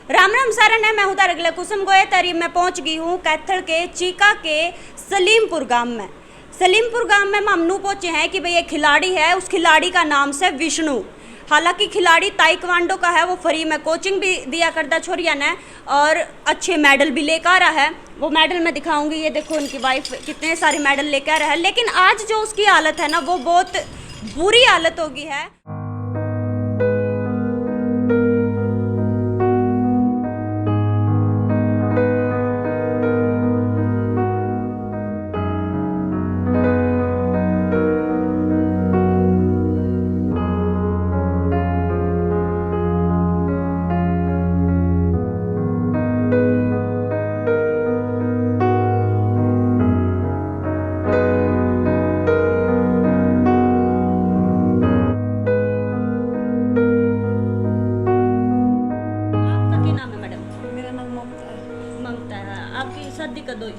राम राम सारण है। मैं हूं तारगला कुसुम गोये तरी। मैं पहुंच गई हूं कैथल के चीका के सलीमपुर गांव में। सलीमपुर गांव में मामनू पहुंचे हैं कि भाई एक खिलाड़ी है, उस खिलाड़ी का नाम से विष्णु। हालांकि खिलाड़ी ताइक्वांडो का है, वो फ्री में कोचिंग भी दिया करता छोरिया ने और अच्छे मेडल भी लेकर आ रहा है। वो मेडल मैं दिखाऊंगी। ये देखो उनकी वाइफ कितने सारे मेडल लेकर आ रहा है। लेकिन आज जो उसकी हालत है ना, वो बहुत बुरी हालत हो गई है। आपकी शादी कब हुई?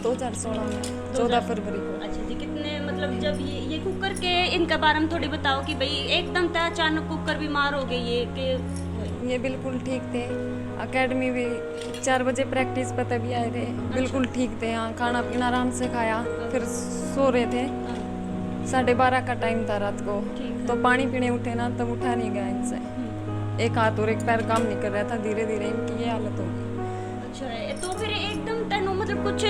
2016 में 14 फरवरी को। अच्छा जी। कितने मतलब जब ये कुकर के इनके बारे में थोड़ी बताओ कि भाई एकदम से अचानक कुकर बीमार हो गई है कि ये बिल्कुल ठीक थे। एकेडमी भी 4 बजे प्रैक्टिस पर तभी आए थे। बिल्कुल ठीक थे। यहाँ खाना पीना आराम से खाया, फिर सो रहे थे। 12:30 का टाइम था रात को, तो पानी पीने उठे ना, तब उठा नहीं गया इनसे। एक हाथ और एक पैर काम नहीं कर रहा था। धीरे धीरे इनकी ये हालत हो गई। अच्छा है। तो फिर एकदम तनु मतलब कुछ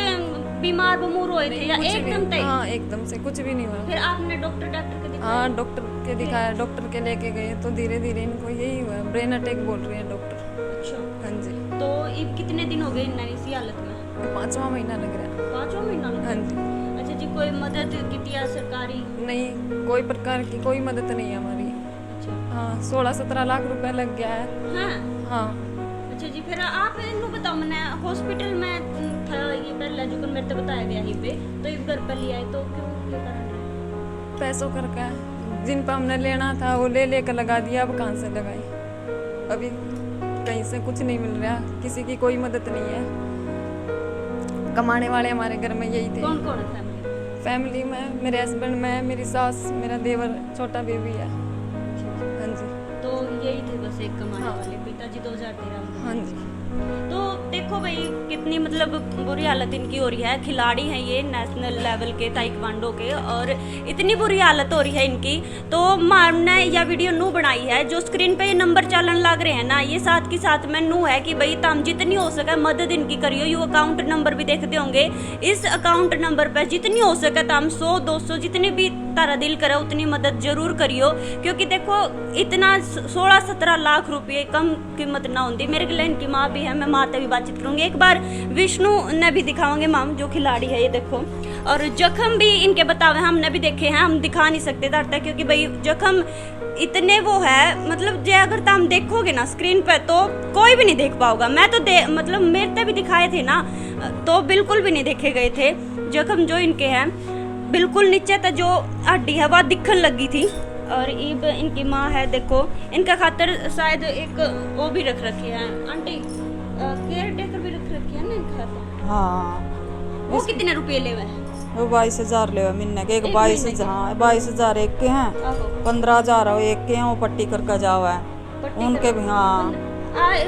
बीमार बमूर हुए थे या एकदम तय? हाँ, एकदम से कुछ भी नहीं हुआ। फिर आपने डॉक्टर के दिखाया? हाँ, डॉक्टर के दिखाया, डॉक्टर के लेके गए, तो धीरे धीरे इनको यही हुआ, ब्रेन अटैक बोल रहे हैं डॉक्टर। अच्छा। हाँ जी। तो ये कितने दिन हो गए इन इसी हालत में? 5वां महीना लग रहा है। 5वां महीना लग रहा है? हाँ जी। अच्छा जी। कोई मदद की थी या सरकारी? नहीं, कोई प्रकार की कोई मदद नहीं है हमारी। अच्छा। हाँ, 16-17 लाख रुपए लग गया है। हाँ हाँ। अच्छा जी। फिर आप इनको बताओ, मैंने हॉस्पिटल में था ये पहले जो मेरे को बताया गया ही पे, तो इस घर पर लिया है तो क्यों क्या कारण? पैसों करके जिन पर हमने लेना था वो ले लेकर लगा दिया। अब कहाँ से लगाई? अभी कहीं से कुछ नहीं मिल रहा, किसी की कोई मदद नहीं है। कमाने वाले हमारे घर में यही थे। कौन कौन है फैमिली? फैमिली में मेरे हस्बैंड, मैं, मेरी सास, मेरा देवर, छोटा बेबी है। हाँ जी। तो यही थे बस एक कमाने हाँ। वाले पिताजी 2013 में। हाँ जी। तो देखो भाई कितनी मतलब बुरी हालत इनकी हो रही है। खिलाड़ी हैं ये नेशनल लेवल के ताइक्वांडो के, और इतनी बुरी हालत हो रही है इनकी। तो हमने यह वीडियो नू बनाई है। जो स्क्रीन पे ये नंबर चलन लग रहे हैं ना, ये साथ के साथ में नू है कि भाई तम जितनी हो सके मदद इनकी करियो। यू अकाउंट नंबर भी देखते होंगे। इस अकाउंट नंबर पर जितनी हो सके तम 100-200 जितनी भी तारा दिल करे उतनी मदद जरूर करियो। क्योंकि देखो इतना 16-17 लाख रुपये कम कीमत ना होती। मेरे गले इनकी माँ भी है, मैं माँ से भी बातचीत करूंगी। एक बार विष्णु ने भी दिखाओगे माम, जो खिलाड़ी है ये देखो। और जख्म भी इनके बतावे हमने भी देखे हैं, हम दिखा नहीं सकते डरता, क्योंकि भाई जख्म इतने वो है मतलब जो अगर तुम देखोगे ना स्क्रीन पे तो कोई भी नहीं देख पाओगा। मैं तो मतलब मेरे से भी दिखाए थे ना, तो बिल्कुल भी नहीं देखे गए थे जख्म जो इनके हैं। बिल्कुल नीचे तक जो हड्डी है वह दिखने लगी थी। और ईब इनकी माँ है, देखो इनका खातर शायद एक वो भी रख रखी है आंटी, केयर टेकर भी रख रखी है ना इनका। हाँ। वो कितने रुपये ले हुए? वो 22,000 ले महीने के। एक 22,000। हाँ, 22,000 एक के हैं। आहो। 15,000 एक के हैं। वो पट्टी करके जावा है उनके भी। हाँ,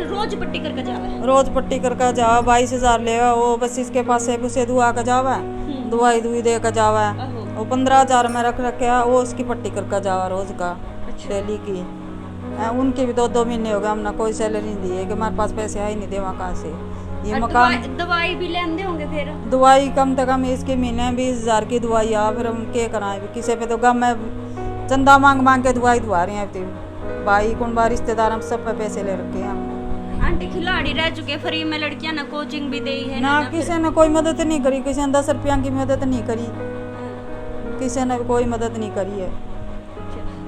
रोज पट्टी करके जावे? रोज पट्टी करके जावा। 22,000 ले वो बस इसके पास से उसे दुआ का जावा है, दवाई दुई दे कर जावा है। आहो। वो 15,000 में रख रखे वो उसकी पट्टी करके जावा रोज का। अच्छा। डेली की। उनके भी 2-2 महीने हो गए हमने कोई सैलरी नहीं दी है कि हमारे पास पैसे है ही नहीं देवा कहाँ से। ये और मकान दवाई भी लेंदे होंगे फिर? दवाई कम से कम इसके महीने 20,000 की दवाई आ। फिर हम क्या कराएं? किसी पे तो गम में चंदा मांग मांग के दवाई दुआ रहे हैं। भाई कौन बार रिश्तेदार हम सब पे पैसे ले रखे हैं हमने। आंटी खिलाड़ी रह चुके, फ्री में लड़कियां ना कोचिंग भी दी है ना किसी ने कोई मदद नहीं करी। किसी ने 10 रुपया की मदद नहीं करी। किसी ने कोई मदद नहीं करी है।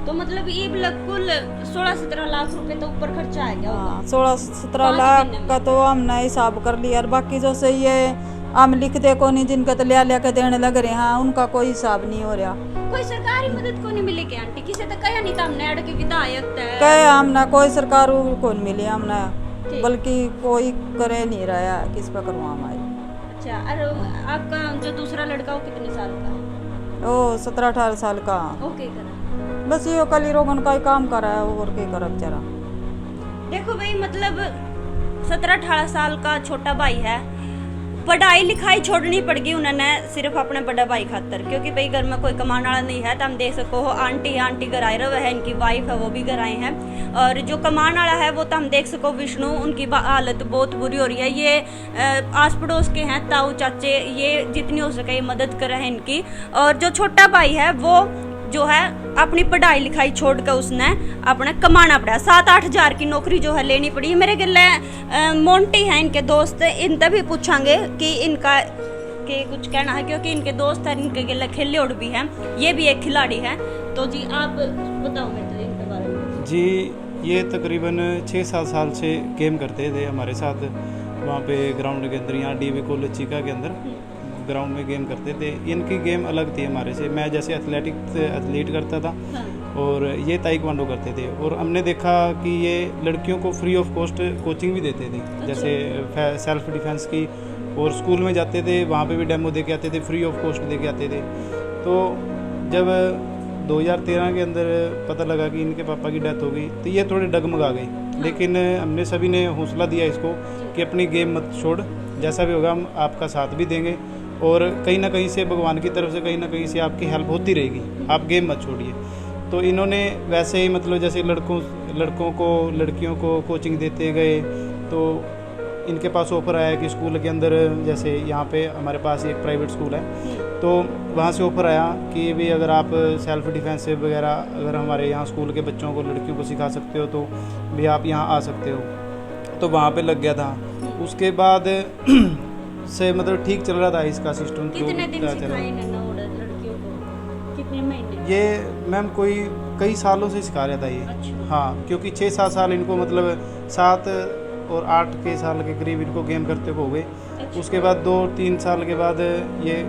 तो मतलब ये कुल 16-17 लाख रुपए तो ऊपर खर्चा आ गया होगा। 16-17 लाख का तो हमने हिसाब कर लिया। और बाकी जो सही है हम लिखते को नहीं, जिनका तो लिया के देने लग रहे हैं उनका कोई हिसाब नहीं हो रहा। कोई सरकारी मदद को नहीं मिली क्या आंटी? किसी तो कहा नहीं था हमने अड़ के विधायक कहे हमने कोई सरकार को नहीं मिली हमने, बल्कि कोई करे नहीं रहा है। किस पर करवा हमारी। अच्छा। और आपका जो दूसरा लड़का वो कितने साल का है? वो 17-18 साल का। ओके करा बस ये कली रोगन का ही काम कर रहा है और क्या करा बेचारा। देखो भाई मतलब 17-18 साल का छोटा भाई है, पढ़ाई लिखाई छोड़नी पड़ गई उन्होंने सिर्फ अपने बड़ा भाई खातर, क्योंकि भाई घर में कोई कमाने वाला नहीं है। तो हम देख सको हो आंटी घर आए रहे हैं, इनकी वाइफ है वो भी घर आए हैं, और जो कमाने वाला है वो तो हम देख सको विष्णु, उनकी हालत बहुत बुरी हो रही है। ये आस पड़ोस के हैं ताऊ चाचे, ये जितनी हो सके ये मदद कर रहे हैं इनकी। और जो छोटा भाई है वो जो है अपनी पढ़ाई लिखाई छोड़कर उसने अपना कमाना पड़ा, 7-8 हज़ार की नौकरी जो है लेनी पड़ी। मेरे गले मोंटी हैं इनके दोस्त, इनसे भी पूछांगे कि इनका के कुछ कहना है, क्योंकि इनके दोस्त हैं, इनके गले खिलाड़ी भी हैं, ये भी एक खिलाड़ी है। तो जी आप बताओ मेरे इनके बारे में। जी ये तकरीबन 6-7 साल से गेम करते थे हमारे साथ, वहाँ पे ग्राउंड के अंदर, यहाँ DAV कॉलेज चीका के अंदर ग्राउंड में गेम करते थे। इनकी गेम अलग थी हमारे से, मैं जैसे एथलीट करता था और ये ताइक्वांडो करते थे। और हमने देखा कि ये लड़कियों को फ्री ऑफ कॉस्ट कोचिंग भी देते थे, जैसे सेल्फ डिफेंस की, और स्कूल में जाते थे वहाँ पे भी डेमो दे के आते थे, फ्री ऑफ कॉस्ट दे के आते थे। तो जब 2013 के अंदर पता लगा कि इनके पापा की डेथ हो गई तो ये थोड़े डगमगा गए, लेकिन हमने सभी ने हौसला दिया इसको कि अपनी गेम मत छोड़, जैसा भी होगा हम आपका साथ भी देंगे, और कहीं ना कहीं से भगवान की तरफ से कहीं ना कहीं से आपकी हेल्प होती रहेगी, आप गेम मत छोड़िए। तो इन्होंने वैसे ही मतलब जैसे लड़कों को लड़कियों को कोचिंग देते गए, तो इनके पास ऑफ़र आया कि स्कूल के अंदर, जैसे यहाँ पे हमारे पास एक प्राइवेट स्कूल है, तो वहाँ से ऑफ़र आया कि भी अगर आप सेल्फ डिफेंस वगैरह अगर हमारे यहाँ स्कूल के बच्चों को लड़कियों को सिखा सकते हो तो भी आप यहाँ आ सकते हो। तो वहाँ पे लग गया था। उसके बाद से मतलब ठीक चल रहा था इसका सिस्टम। कितने दिन सिखाए इन्होंने लड़कियों को, कितने महीने? ये मैम कोई कई सालों से सिखा रहा था ये। अच्छा। हाँ, क्योंकि 6-7 साल इनको मतलब 7 और 8 के साल के करीब इनको गेम करते हो गए। अच्छा। उसके बाद 2-3 साल के बाद ये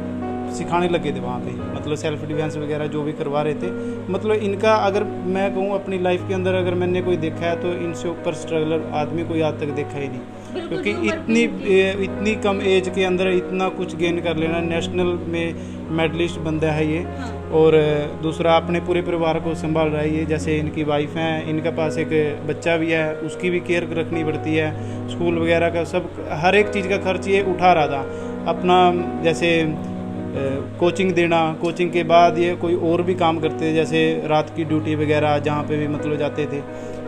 सिखाने लगे थे वहाँ पे, मतलब सेल्फ डिफेंस वगैरह जो भी करवा रहे थे। मतलब इनका अगर मैं कहूँ अपनी लाइफ के अंदर अगर मैंने कोई देखा है तो इनसे ऊपर स्ट्रगलर आदमी कोई आज तक देखा ही नहीं, क्योंकि इतनी कम एज के अंदर इतना कुछ गेन कर लेना। नेशनल में मेडलिस्ट बंदा है ये। हाँ। और दूसरा अपने पूरे परिवार को संभाल रहा है ये। जैसे इनकी वाइफ हैं, इनके पास एक बच्चा भी है, उसकी भी केयर रखनी पड़ती है, स्कूल वगैरह का सब हर एक चीज़ का खर्च ये उठा रहा था अपना। जैसे कोचिंग देना, कोचिंग के बाद ये कोई और भी काम करते थे, जैसे रात की ड्यूटी वगैरह जहाँ पे भी मतलब जाते थे,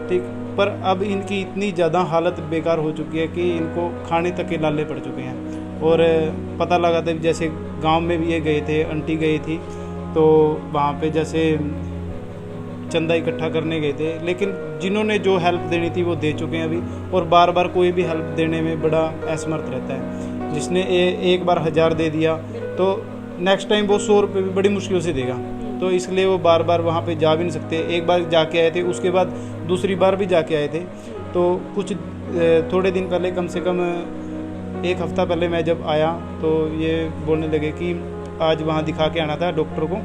ठीक। पर अब इनकी इतनी ज़्यादा हालत बेकार हो चुकी है कि इनको खाने तक के लाले पड़ चुके हैं। और पता लगा था जैसे गांव में भी ये गए थे, आंटी गई थी, तो वहाँ पे जैसे चंदा इकट्ठा करने गए थे, लेकिन जिन्होंने जो हेल्प देनी थी वो दे चुके हैं अभी। और बार बार कोई भी हेल्प देने में बड़ा असमर्थ रहता है। जिसने एक बार 1000 दे दिया तो नेक्स्ट टाइम वो 100 रुपये भी बड़ी मुश्किल से देगा, तो इसलिए वो बार बार वहाँ पे जा भी नहीं सकते। एक बार जाके आए थे, उसके बाद दूसरी बार भी जाके आए थे। तो कुछ थोड़े दिन पहले, कम से कम 1 हफ्ता पहले मैं जब आया तो ये बोलने लगे कि आज वहाँ दिखा के आना था डॉक्टर को,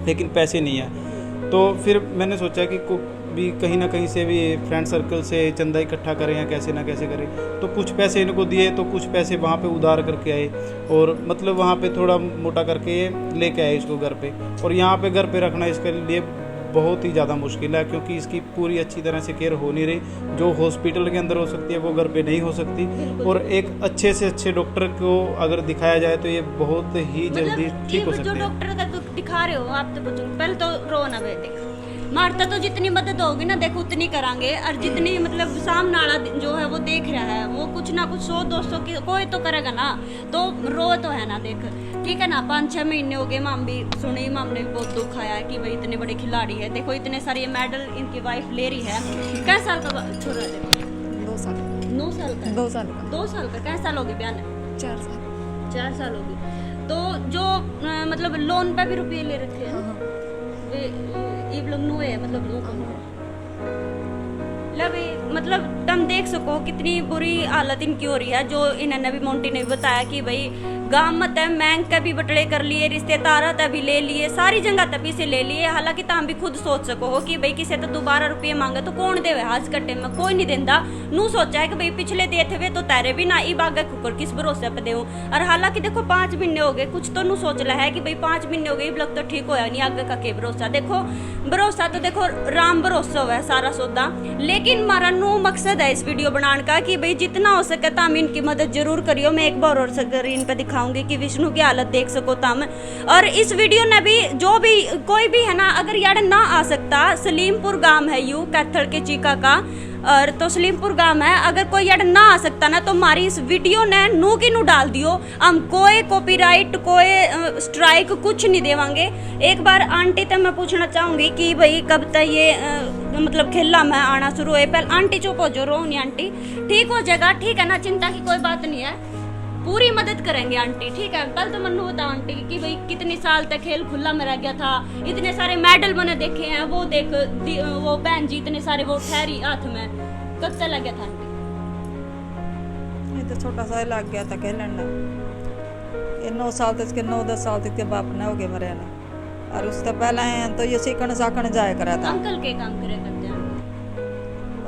लेकिन पैसे नहीं है। तो फिर मैंने सोचा कि भी कहीं ना कहीं से भी फ्रेंड सर्कल से चंदा इकट्ठा करें या कैसे ना कैसे करें। तो कुछ पैसे इनको दिए, तो कुछ पैसे वहाँ पे उधार करके आए, और मतलब वहाँ पे थोड़ा मोटा करके लेके आए इसको घर पे। और यहाँ पे घर पे रखना इसके लिए बहुत ही ज़्यादा मुश्किल है, क्योंकि इसकी पूरी अच्छी तरह से केयर हो नहीं रही। जो हॉस्पिटल के अंदर हो सकती है वो घर पे नहीं हो सकती। और एक अच्छे से अच्छे डॉक्टर को अगर दिखाया जाए तो ये बहुत ही जल्दी ठीक हो सकते हैं। जो डॉक्टर का तो दिखा रहे हो आप, तो बच्चों पहले तो रो ना बेटे, मारता तो जितनी मदद होगी ना देखो उतनी करांगे, और जितनी मतलब सामने वाला जो है वो देख रहा है वो कुछ ना कुछ 100-200 की कोई तो करेगा ना, तो रो तो है ना। देख ठीक है ना, 5-6 महीने हो गए, माम भी सुनी, माम ने भी बहुत दुख आया कि भाई इतने बड़े खिलाड़ी है, देखो इतने सारे मेडल इनकी वाइफ ले रही है। कै साल का छोरा है? 2 साल। 9 साल का? 2 साल का। 2 साल का? कै साल हो गए ब्याह ने? 4 साल। 4 साल हो गए। तो जो मतलब लोन पे भी रुपये ले रखे हैं लोग नुए है, मतलब तुम देख सको कितनी बुरी हालत इनकी हो रही है। जो इन्होंने भी मोंटी ने भी बताया कि भाई गांव मत है बैंक के भी बटड़े कर लिए, रिश्तेदार तक भी ले लिए, सारी जगह तक भी से ले लिए। हालांकि तुम भी खुद सोच सको हो कि भाई किसी तो 12 रुपये मांगे तो कौन देवे, आज के टाइम में कोई नहीं देता। नू सोचा है कि भाई पिछले दे थे तो तेरे भी ना ई बागे कुकर किस भरोसे पे देऊं। और हालांकि देखो 5 महीने हो गए, कुछ तो नू सोच रहा है कि भाई 5 महीने हो गए, लग तो ठीक होया नहीं, आगे का के भरोसा। देखो भरोसा तो देखो राम भरोसा हुआ है सारा सौदा। लेकिन हमारा नू मकसद है इस वीडियो बनाने का कि भाई जितना हो सके तुम इनकी मदद जरूर करियो। मैं एक बार और स्क्रीन पे दिखाऊंगी कि विष्णु की हालत देख सको तुम। और इस वीडियो ने भी जो भी कोई भी है ना, अगर यार ना आ सकता, सलीमपुर गांव है यू कैथल के चीका का, और तो सलीमपुर गांव है, अगर कोई यार ना आ सकता ना तो हमारी इस वीडियो ने नू की नू डाल दियो। हम कोई कॉपीराइट कोई स्ट्राइक कुछ नहीं देवांगे। एक बार आंटी तक मैं पूछना चाहूंगी कि भाई कब तक ये मतलब खेला में आना शुरू है। पहले आंटी चुप हो जो, रो नहीं आंटी, ठीक हो जाएगा, ठीक है ना, चिंता की कोई बात नहीं है, पूरी मदद करेंगे आंटी, ठीक है। कल तो मन्नू बताओ आंटी कि भाई कितनी साल तक खेल खुला में रह गया था, इतने सारे मेडल मैंने देखे हैं, वो देख वो बहन जी इतने सारे वो ठहरी हाथ में, कब से लग गया था आंटी? ये तो छोटा सा ही लग गया था खेलन ना, ये 9 साल तक के 9-10 साल तक के बाप ने हो गए मरे ना। और उससे पहले तो ये सीखने साखने जाया करा था। अंकल के काम करे करते हैं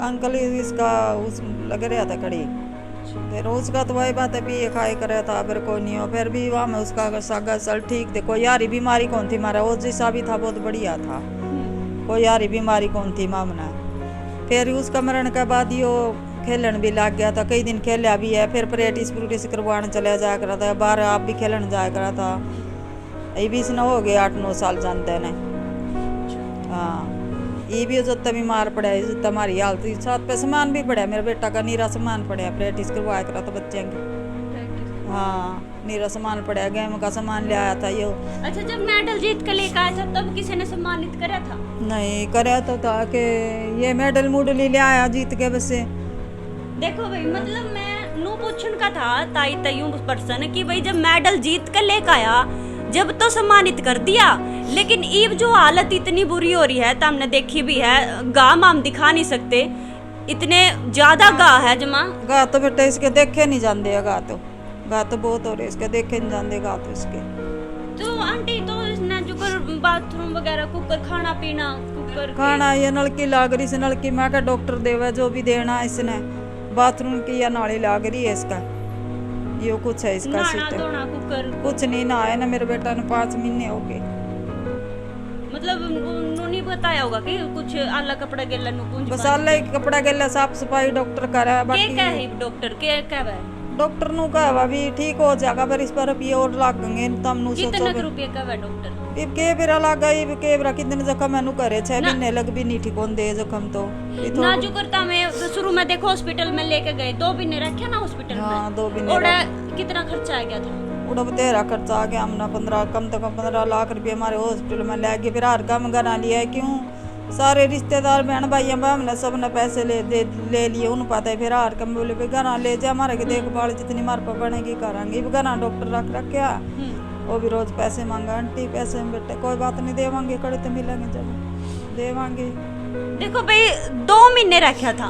अंकल इसका उस लगे रहा था कड़ी, फिर उसका तो वही बात है भी ये खाए करे था, फिर कोई नहीं हो, फिर भी वहाँ में उसका सागा सल ठीक थे, कोई यारी बीमारी कौन थी मारा, वो जैसा भी था बहुत बढ़िया था, कोई यारी बीमारी कौन थी मामना। फिर उसका मरण के बाद यो खेलन भी लग गया था, कई दिन खेला भी है, फिर प्रैक्टिस करवाने चला जाया करा था, बाहर आप भी खेलन जाया करा था। ये भी इसने हो गया 8-9 साल जानते ने। हाँ ये भी जो बीमार पड़ा है, जो हमारी हालत साथ पे सामान भी पड़ा है, मेरा बेटा का नीरा सामान पड़ा है, प्रैक्टिस करवाया करा था बच्चे की। हाँ नीरा सामान पड़ा है, गेम का सामान ले आया था यो। अच्छा जब मेडल जीत कर लेकर आया था तब किसी ने सम्मानित करा था? नहीं कराया तो था कि ये मेडल मूडल ही ले आया जीत के बस। देखो भाई मतलब मैं नू पूछन का था ताई तयू पर्सन कि भाई जब मेडल जीत कर लेकर आया जब तो सम्मानित कर दिया, लेकिन ईब जो हालत इतनी बुरी हो रही है तो हमने देखी भी है, गाम हम दिखा नहीं सकते, इतने ज्यादा गा है जमा। गा तो बेटा इसके देखे नहीं जाते, गा तो बहुत हो रहे इसके देखे नहीं जाते गा तो इसके। तो आंटी तो इसने जो कर बाथरूम वगैरह कुकर खाना पीना कुकर खाना ये नलकी लाग रही, इस नलकी मैं का डॉक्टर देवा जो भी देना इसने, बाथरूम की या नाली लाग रही है इसका, यो कुछ है इसका कुकर कुछ नहीं ना है ना। मेरे बेटा ने 5 महीने हो गए, मतलब उन्होंने बताया होगा कि कुछ आला कपड़ा गेला नु कुंज बस आला कपड़ा गेला साफ सफाई डॉक्टर करा। बाकी क्या है डॉक्टर के क्या है डॉक्टर नु कहा भी ठीक हो जाएगा, पर इस पर रुपये और लागेंगे तब नु सोचो कितने रुपए का है डॉक्टर? इब के बेरा लागा, इब के बेरा कितने जख्म मैनू करे 6 महीने लग भी नहीं ठीक होंदे जख्म तो ना जो करता मैं शुरू में देखो हॉस्पिटल में लेके गए 2 महीने रखे ना हॉस्पिटल में। हाँ 2 महीने और कितना खर्चा आ गया था? उड़ा बतेरा खर्चा आ गया हमने 15 कम से कम 15 लाख रुपये हमारे हॉस्पिटल में ले गए। फिर हर काम गना लिया है, क्यों सारे रिश्तेदार बहन भाई हमने सब ने पैसे ले लिए, उन्हें पता है। फिर हर कम बोले भी गना ले जा, हमारे की देखभाल जितनी हमारे पर बनेगी करांगे। गना डॉक्टर रख रखा, वो भी रोज पैसे मांगा, आंटी पैसे में बेटे कोई बात नहीं देवांगे, कड़े तो मिलेंगे जब देवांगे। देखो भाई 2 महीने रखा था,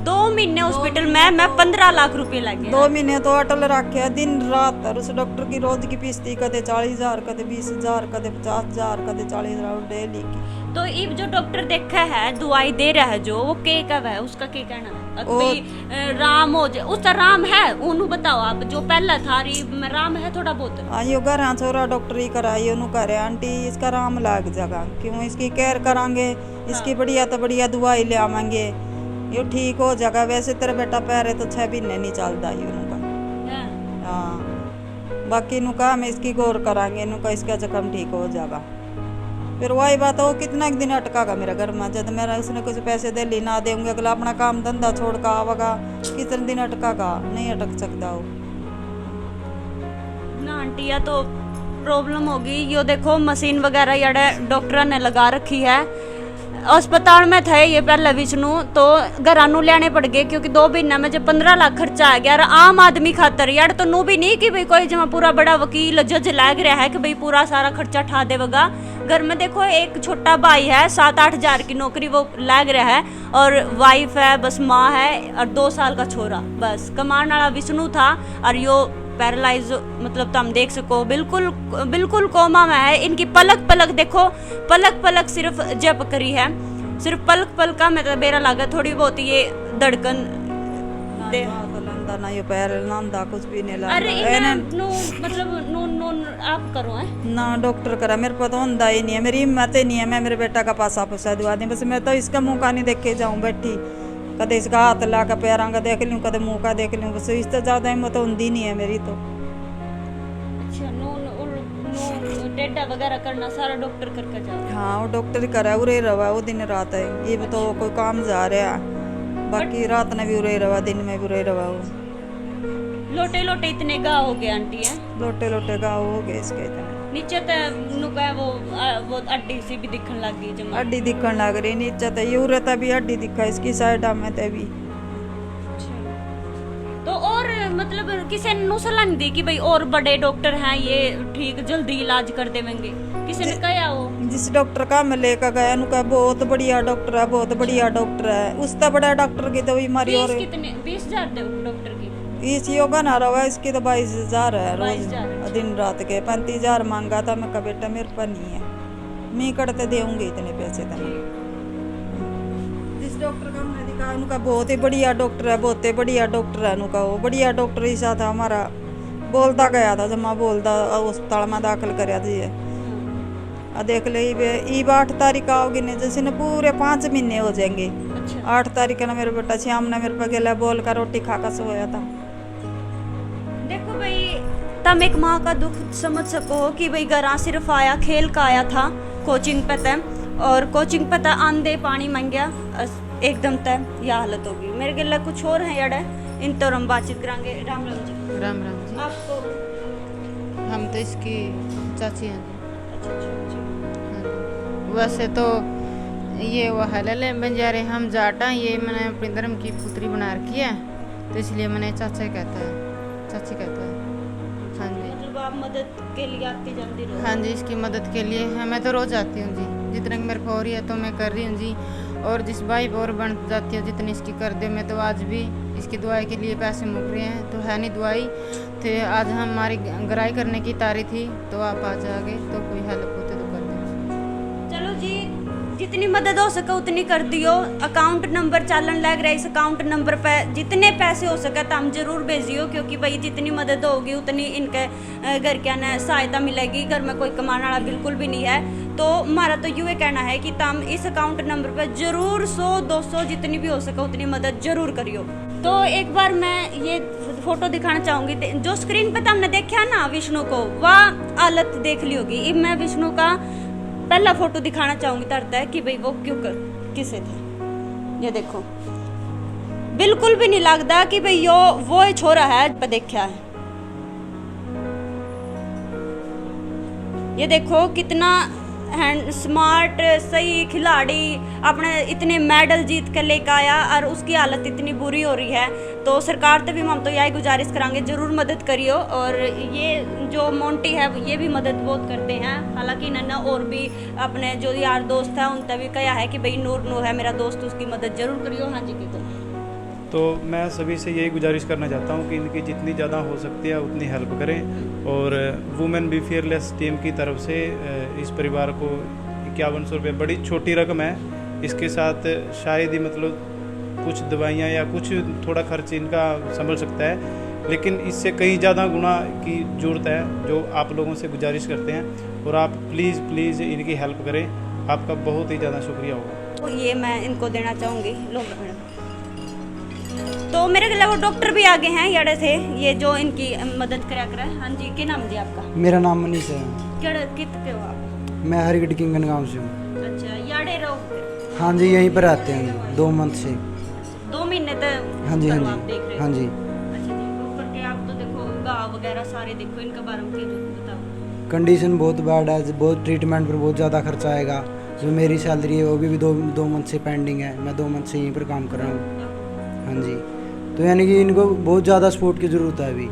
2 महीने हॉस्पिटल में मैं 15 लाख रुपए लगे। 2 महीने तो अटल रखे दिन रात, और उस डॉक्टर की रोज की फीस थी कदे 40,000 कदे 20,000 कदे 50,000 कदे 40,000 डेली की। तो ये जो डॉक्टर देखा है दवाई दे रहा है जो वो के का है, उसका के कहना है भाई राम हो जाए, उसका राम है उन्हें बताओ आप, जो पहला था राम है थोड़ा बहुत। हाँ यो घर हाँ छोरा डॉक्टर ही कराई उन्होंने करे आंटी इसका राम लाग जाएगा, क्यों इसकी केयर करांगे, इसकी बढ़िया तो बढ़िया दवाई ले आवेंगे, यो ठीक हो जाएगा। वैसे तेरा बेटा पैर है तो 6 महीने नहीं चलता ही उनका। हाँ बाकी नु का हम इसकी गौर करांगे, नु का इसका जख्म ठीक हो जाएगा। फिर वही बात है, वो कितना दिन अटकागा मेरा घर में, जब मेरा उसने कुछ पैसे दे ली ना देंगे, अगला अपना काम धंधा छोड़ कर आवेगा, कितने दिन अटकागा, नहीं अटक सकता वो ना आंटी। या तो प्रॉब्लम होगी, यो देखो मशीन वगैरह यार डॉक्टर ने लगा रखी है। अस्पताल में थे ये पहले विष्णु, तो घरानू लेने पड़ गए क्योंकि 2 महीने में जब 15 लाख खर्चा आ गया। आम आदमी खातर यार तो नू भी नहीं कि भाई कोई जमा पूरा बड़ा वकील जज लाग रहा है कि भाई पूरा सारा खर्चा ठा देगा। घर में देखो एक छोटा भाई है, 7-8 हजार की नौकरी वो लग रहा है, और वाइफ है, बस माँ है और 2 साल का छोरा, बस कमाने वाला विष्णु था। और यो पैरालाइज मतलब तुम देख सको बिल्कुल बिल्कुल कोमा में है। इनकी पलक पलक देखो, पलक पलक सिर्फ जप करी है, सिर्फ पलक पलक का मतलब मेरा लगा थोड़ी बहुत ये धड़कन दे। ना ये पैर नांदा कुछ भी नहीं लगा। अरे इन्हें नो मतलब नो आप करो है ना डॉक्टर करा, मेरे को तो होंदा ही नहीं है, मेरी हिम्मत ही नहीं है। मैं मेरे बेटा का पासा पुसा दिवा दी, बस मैं तो इसका मुंह का नहीं देख के जाऊं बैठी, कदे इसका हाथ ला के पैरों का देख लूं, कदे मुंह का देख लूं, बस इससे ज्यादा हिम्मत होंदी नहीं है मेरी तो। अच्छा नो टेढ़ा वगैरह करना सारा डॉक्टर करके जाओ। हाँ वो डॉक्टर ही करा, उरे रवा वो दिन रात है, ये भी तो कोई काम जा रहा, बाकी रात ने भी उरे रवा, दिन में भी उरे रवा। वो लोटे लोटे इतने घाव हो गए आंटी हैं, लोटे लोटे गाँव हो गए इसके इतने। नीचे तो नुका वो अड्डी सी भी दिखने लग गई जमा। हड्डी दिखने लग रही नीचे तो, ये उरे तभी हड्डी दिखा इसकी साइड में तभी। तो और मतलब किसी ने सलाह नहीं दी कि भाई और बड़े डॉक्टर हैं ये ठीक जल्दी इलाज कर देंगे, किसी ने कहा वो? जिस डॉक्टर का मैं लेकर गया उनका बहुत बढ़िया डॉक्टर है, बहुत बढ़िया डॉक्टर है, उससे बड़ा डॉक्टर की तो बीमारी और कितने 20,000 दे डॉक्टर की? इस योगा ना रहा इसकी तो 22,000 है 22,000 रोज, दिन रात के 35,000 मांगा था। मैं कहा बेटा मेरे पर नहीं है, मैं करते देऊंगी इतने पैसे तो। जिस डॉक्टर का हमने दिखा उनका बहुत ही बढ़िया डॉक्टर है, बहुत ही बढ़िया डॉक्टर है उनका, वो बढ़िया डॉक्टर ही साथ हमारा बोलता गया था, जब मैं बोलता अस्पताल में दाखिल कराया था। देख ले ईब 8 तारीख आओगी ने जैसे न पूरे 5 महीने हो जाएंगे। अच्छा 8 तारीख ना मेरे बेटा श्याम ने मेरे पे गेला बोल कर रोटी खाकर सोया था। देखो भाई तुम एक माँ का दुख समझ सको कि भाई घर सिर्फ आया खेल का आया था कोचिंग पे तय, और कोचिंग पे तय आंधे पानी मांग गया एकदम तय यह हालत होगी। मेरे गिला कुछ और है यार, इन तो हम बातचीत करेंगे। राम राम जी। राम राम जी। आपको? हम तो इसकी चाची हैं जी। अच्छा अच्छा हाँ जी। वैसे तो ये वो हलल बंजारे हम जाटा, ये मैंने अपने धर्म की पुत्री बना रखी है, तो इसलिए मैंने चाचा कहता है, चाची कहता है। हाँ जी मतलब आप मदद के लिए आती जाती रहो? हाँ जी, इसकी मदद के लिए है, मैं तो रोज़ आती हूँ जी, जितना कि मेरे को हो रही है तो मैं कर रही हूँ जी। और जिस भाई और बन जाती है जितनी इसकी कर दे, मैं तो आज भी इसकी दवाई के लिए पैसे मुक रहे हैं, तो है नहीं दवाई थे। आज हमारी गराई करने की तारीख थी, तो आप आ जाओगे तो कोई हेल्प होते तो कर दो। चलो जी, जितनी मदद हो सके उतनी कर दियो। अकाउंट नंबर चालन लग रहा है, इस अकाउंट नंबर पे जितने पैसे हो सके तो हम जरूर भेजियो, क्योंकि भाई जितनी मदद होगी उतनी इनके घर के ना सहायता मिलेगी। घर में कोई कमाने वाला बिल्कुल भी नहीं है, तो हमारा तो यूँ कहना है कि तुम इस अकाउंट नंबर पे जरूर 100-200 जितनी भी हो सके उतनी मदद जरूर करियो। तो एक बार मैं ये फोटो दिखाना चाहूँगी, जो स्क्रीन पे तुमने देखा ना विष्णु को, वह हालत देख ली होगी। अब मैं विष्णु का पहला फोटो दिखाना चाहूंगी तरता है कि भाई वो क्यों कर किसे थे। ये देखो बिल्कुल भी नहीं लगता कि भाई यो वो छोरा है पर देखा है। ये देखो कितना हैंड स्मार्ट सही खिलाड़ी, अपने इतने मेडल जीत कर लेकर आया और उसकी हालत इतनी बुरी हो रही है। तो सरकार से भी हम तो यही गुजारिश करांगे जरूर मदद करियो। और ये जो मोंटी है ये भी मदद बहुत करते हैं, हालांकि इन्होंने और भी अपने जो यार दोस्त है उनसे भी कहा है कि भाई नूर है मेरा दोस्त, उसकी मदद जरूर करियो। हाँ जी तो मैं सभी से यही गुजारिश करना चाहता हूँ कि इनकी जितनी ज़्यादा हो सकती है उतनी हेल्प करें। और वुमेन बी फेयरलेस टीम की तरफ से इस परिवार को 5100 रुपये बड़ी छोटी रकम है, इसके साथ शायद ही मतलब कुछ दवाइयाँ या कुछ थोड़ा खर्च इनका संभल सकता है, लेकिन इससे कहीं ज़्यादा गुना की ज़रूरत है, जो आप लोगों से गुजारिश करते हैं। और आप प्लीज़ इनकी हेल्प करें, आपका बहुत ही ज़्यादा शुक्रिया होगा। तो ये मैं इनको देना चाहूँगी। लो मैडम, तो मेरे ख्याल वो डॉक्टर भी आगे हैं यारे थे, ये जो इनकी मदद करा कर। हाँ जी, क्या नाम जी आपका? मेरा नाम मनीष है। क्या कित के हो आप? मैं हरिगढ़ किंगन गांव से हूँ। अच्छा, यारे रहो फिर? हाँ जी, यहीं पर आते हैं 2 मंथ से। 2 महीने तक? हाँ जी, हाँ आप जी, देख रहे हो? हाँ जी। अच्छा जी, ऊपर के आप तो देखो गाँव वगैरह सारे देखो, इनके बारे में बताओ। कंडीशन बहुत बैड है, बहुत ट्रीटमेंट पर बहुत ज़्यादा खर्चा आएगा। जो मेरी सैलरी है वो भी 2 मंथ से पेंडिंग है, मैं 2 मंथ से यहीं पर काम कर रहा हूँ। हाँ जी, तो यानी कि इनको बहुत ज़्यादा सपोर्ट की ज़रूरत है अभी,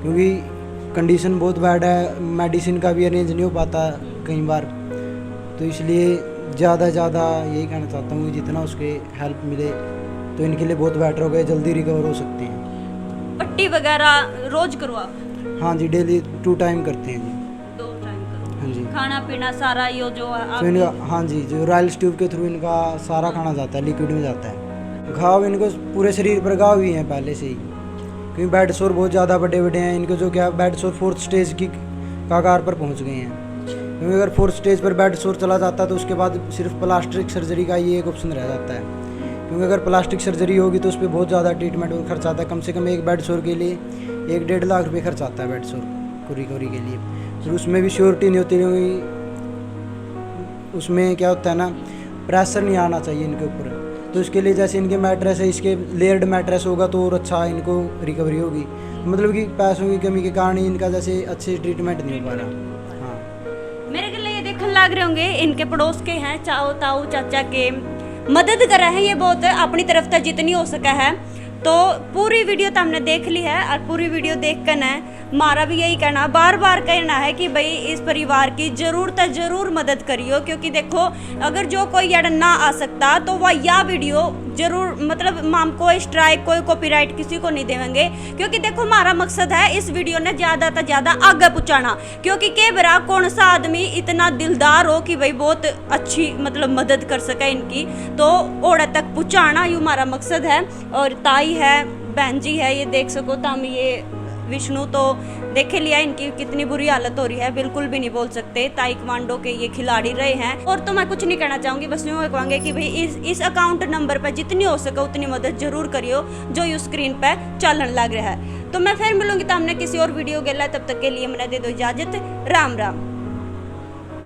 क्योंकि कंडीशन बहुत बैड है, मेडिसिन का भी अरेंज नहीं हो पाता कई बार, तो इसलिए ज़्यादा से ज़्यादा यही कहना चाहता हूँ कि जितना उसके हेल्प मिले तो इनके लिए बहुत बेटर हो गए, जल्दी रिकवर हो सकते हैं। पट्टी वगैरह रोज करवाओ? हाँ जी, डेली 2 टाइम करते हैं जी। 2 टाइम करो? हाँ जी। खाना पीना सारा यो जो तो इनका, हाँ जी, जो रॉयल्स ट्यूब के थ्रू इनका सारा खाना जाता है, लिक्विड में जाता है। घाव इनको पूरे शरीर पर घाव ही हैं पहले से ही, क्योंकि बेड सोर बहुत ज़्यादा बड़े बड़े हैं इनको, जो क्या बेड सोर 4th स्टेज की कगार पर पहुंच गए हैं। क्योंकि अगर 4th स्टेज पर बेड सोर चला जाता है तो उसके बाद सिर्फ प्लास्टिक सर्जरी का ही एक ऑप्शन रह जाता है, क्योंकि अगर प्लास्टिक सर्जरी होगी तो उस पर बहुत ज़्यादा ट्रीटमेंट और खर्च आता है। कम से कम एक बेड सोर के लिए 1-1.5 लाख रुपये खर्च आता है बेड सोर को रिकवरी के लिए। फिर उसमें भी श्योरिटी नहीं होती, क्योंकि उसमें क्या होता है ना, प्रेशर नहीं आना चाहिए इनके ऊपर। तो इसके लिए जैसे इनके मैट्रेस है, इसके लेयर्ड मैट्रेस होगा तो और अच्छा इनको रिकवरी होगी। मतलब कि पैसों की कमी के कारण ही इनका जैसे अच्छे ट्रीटमेंट नहीं हो पा रहा। हाँ, मेरे गले ये देखने लग रहे होंगे, इनके पड़ोस के हैं, चाओ ताऊ चाचा के मदद कर रहे हैं ये बहुत अपनी तरफ से जितनी हो सका है। तो पूरी वीडियो तो हमने देख ली है, और पूरी वीडियो देख कर ना हमारा भी यही कहना, बार बार कहना है कि भाई इस परिवार की जरूर मदद करियो, क्योंकि देखो अगर जो कोई यार ना आ सकता तो वह यह वीडियो जरूर, मतलब हम कोई स्ट्राइक कोई कॉपीराइट किसी को नहीं देंगे, क्योंकि देखो हमारा मकसद है इस वीडियो ने ज़्यादा से ज़्यादा आगे पहुँचाना। क्योंकि के बरा कौन सा आदमी इतना दिलदार हो कि भाई बहुत अच्छी मतलब मदद कर सके इनकी, तो ओड़ा तक पहुँचाना ये हमारा मकसद है। और ताई है, बहन जी है, ये देख सको तम, ये विष्णु तो देखे लिया इनकी कितनी बुरी हालत हो रही है, बिल्कुल भी नहीं बोल सकते। ताइक्वांडो के ये खिलाड़ी रहे हैं। और तो मैं कुछ नहीं कहना चाहूँगी, बस यूँ कहूँगी कि भाई इस अकाउंट नंबर पर जितनी हो सके उतनी मदद जरूर करियो जो ये स्क्रीन पर चलन लग रहा है। तो मैं फिर मिलूंगी तो हमने किसी और वीडियो के लिए, तब तक के लिए मैंने दे दो इजाजत। राम राम।